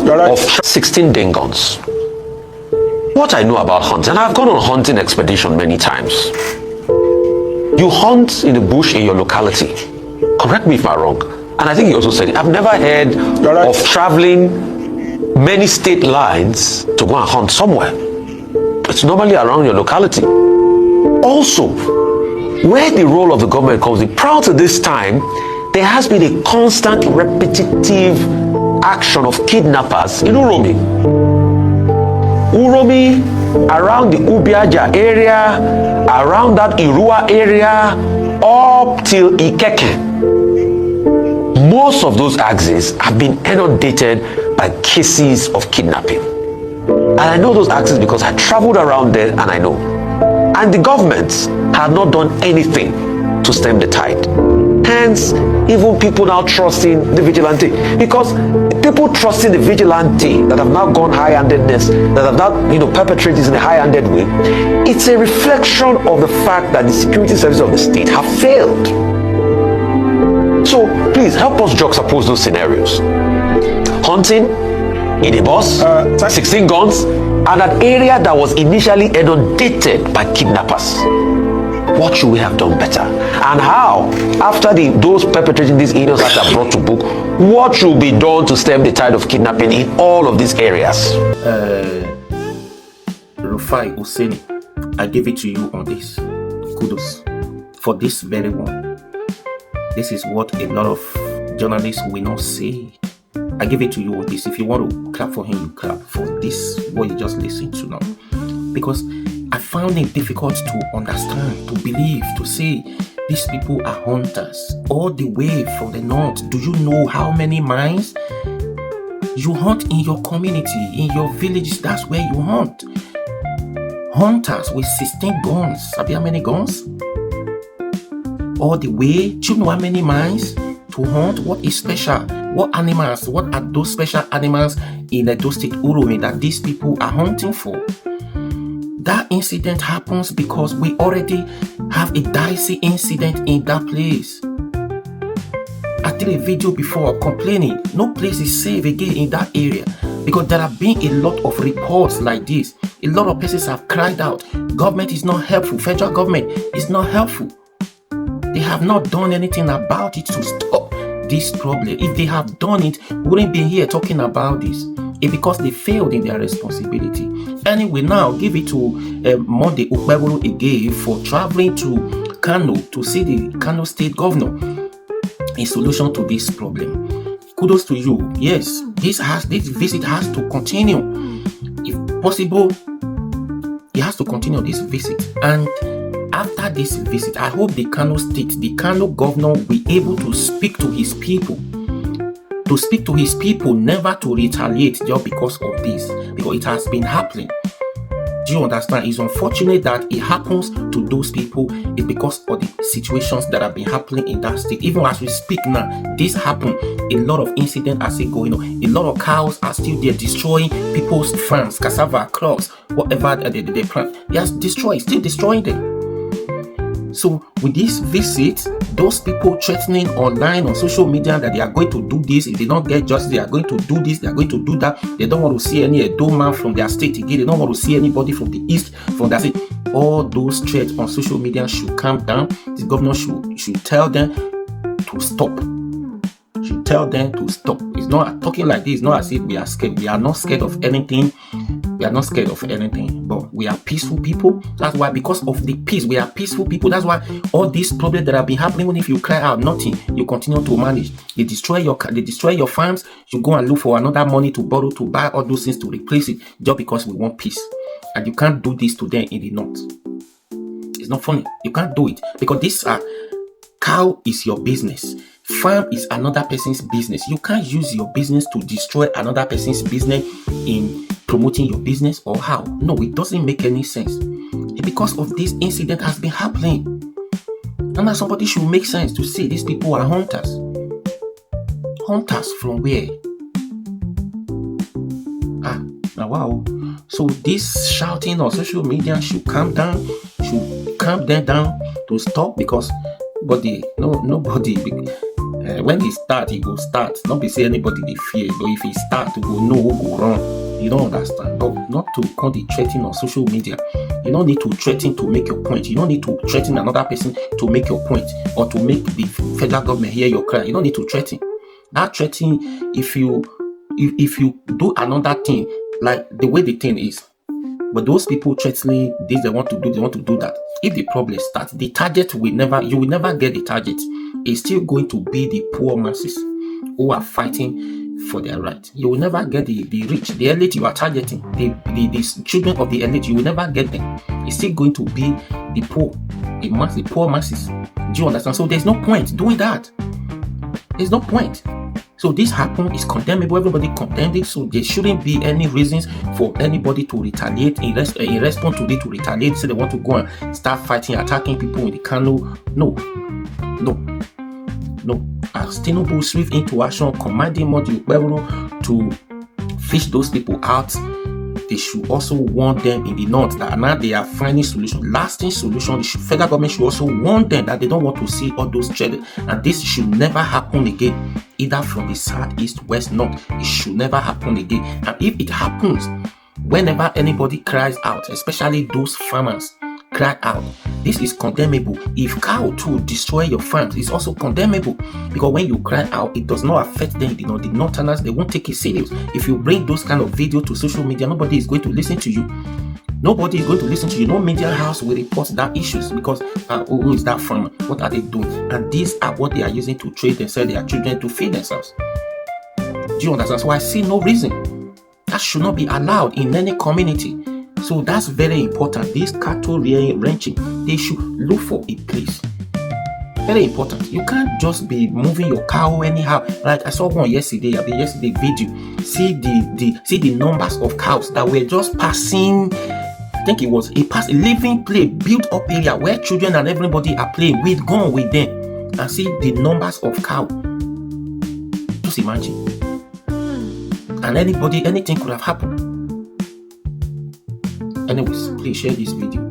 of 16 dingons. What I know about hunting, and I've gone on hunting expedition many times. You hunt in the bush in your locality. Correct me if I'm wrong. And I think you also said it. I've never heard of traveling many state lines to go and hunt somewhere. It's normally around your locality. Also, where the role of the government comes in, prior to this time, there has been a constant repetitive action of kidnappers in Uromi. Around the Ubiaja area, around that Irua area, up till Ikeke. Most of those axes have been inundated by cases of kidnapping. And I know those axes because I traveled around there and I know. And the governments have not done anything to stem the tide. Hence, even people now trusting the vigilante. Because people trusting the vigilante that have now gone high-handedness, that have now, perpetrated this in a high-handed way, it's a reflection of the fact that the security services of the state have failed. So, please, help us juxtapose those scenarios. Hunting in a bus, 16 guns, and an area that was initially inundated by kidnappers. What should we have done better? And how, after those perpetrating these heinous acts are brought to book, what should be done to stem the tide of kidnapping in all of these areas? Rufai Useni, I give it to you on this. Kudos for this very one. This is what a lot of journalists will not say. I give it to you on this. If you want to clap for him, you clap for this, what you just listened to now. Because I found it difficult to understand, to believe, to say these people are hunters all the way from the north. Do you know how many miles? You hunt in your community, in your villages, that's where you hunt. Hunters with 16 guns. Have you how many guns? All the way. Do you know how many miles to hunt? What is special? What animals? What are those special animals in the State Uromi that these people are hunting for? That incident happens because we already have a dicey incident in that place. I did a video before complaining no place is safe again in that area because there have been a lot of reports like this. A lot of places have cried out. Government is not helpful. Federal government is not helpful. They have not done anything about it to stop this problem. If they have done it, we wouldn't be here talking about this. It's because they failed in their responsibility. Anyway, now give it to Monday Ukpebulu again for traveling to Kano to see the Kano State Governor in solution to this problem. Kudos to you. Yes, this visit has to continue. If possible, he has to continue this visit. And after this visit, I hope the Kano State, the Kano Governor will be able to speak to his people. To speak to his people, never to retaliate just because of this, because it has been happening. Do you understand? It's unfortunate that it happens to those people. It's because of the situations that have been happening in that state. Even as we speak now, this happened. A lot of incidents are still going on. A lot of cows are still there destroying people's farms, cassava, crops, whatever they plant. They are still destroying them. So with this visit, those people threatening online on social media that they are going to do this, if they don't get justice, they are going to do this, they are going to do that. They don't want to see any Edo man from their state again. They don't want to see anybody from the east from their state. All those threats on social media should calm down. The governor should tell them to stop. Should tell them to stop. It's not talking like this. It's not as if we are scared. We are not scared of anything. We are not scared of anything, but we are peaceful people. That's why, because of the peace, we are peaceful people. That's why all these problems that have been happening, even if you cry out nothing, you continue to manage. They destroy your farms. You go and look for another money to borrow to buy all those things to replace it, just because we want peace. And you can't do this to them in the north. It's not funny. You can't do it because this cow is your business. Farm is another person's business. You can't use your business to destroy another person's business in promoting your business, or how? No, it doesn't make any sense. And because of this incident has been happening, and now somebody should make sense to say these people are hunters. Hunters from where? Now wow. So this shouting on social media should calm down, should calm them down to stop, because nobody When he start, he go start. Not be say anybody they fear, but if he start to go, no, go wrong. You don't understand. Not to come the threatening on social media. You don't need to threaten to make your point. You don't need to threaten another person to make your point or to make the federal government hear your cry. You don't need to threaten. That threatening, if you do another thing, like the way the thing is, but those people threatening this, they want to do that. If the problem starts, the target you will never get the target. It's still going to be the poor masses who are fighting for their right. You will never get the rich, the elite you are targeting, the children of the elite, you will never get them. It's still going to be the poor, the poor masses. Do you understand? So there's no point doing that. There's no point. So this happened, is condemnable. Everybody condemned it. So there shouldn't be any reasons for anybody to retaliate in response to it, to retaliate. So they want to go and start fighting, attacking people in the canoe. No. As Tinubu swift into action, commanding Modi to fish those people out, they should also warn them in the north that now they are finding solution, lasting solution. The federal government should also warn them that they don't want to see all those children, and this should never happen again, either from the south, east, west, north. It should never happen again. And if it happens, whenever anybody cries out, especially those farmers cry out, this is condemnable. If cow too destroy your farms, it's also condemnable, because when you cry out, it does not affect them. The northerners, they won't take it serious. If you bring those kind of video to social media, nobody is going to listen to you. Nobody is going to listen to you. No media house will report that issues, because who is that farmer? What are they doing? And these are what they are using to trade and sell their children to feed themselves. Do you understand? So I see no reason. That should not be allowed in any community. So that's very important. This cattle ranching, they should look for a place. Very important. You can't just be moving your cow anyhow. Like I saw one yesterday video. See the numbers of cows that were just passing. I think it was a living play, built up area where children and everybody are playing with, gone with them. And see the numbers of cow. Just imagine. And anything could have happened. Anyways, please share this video.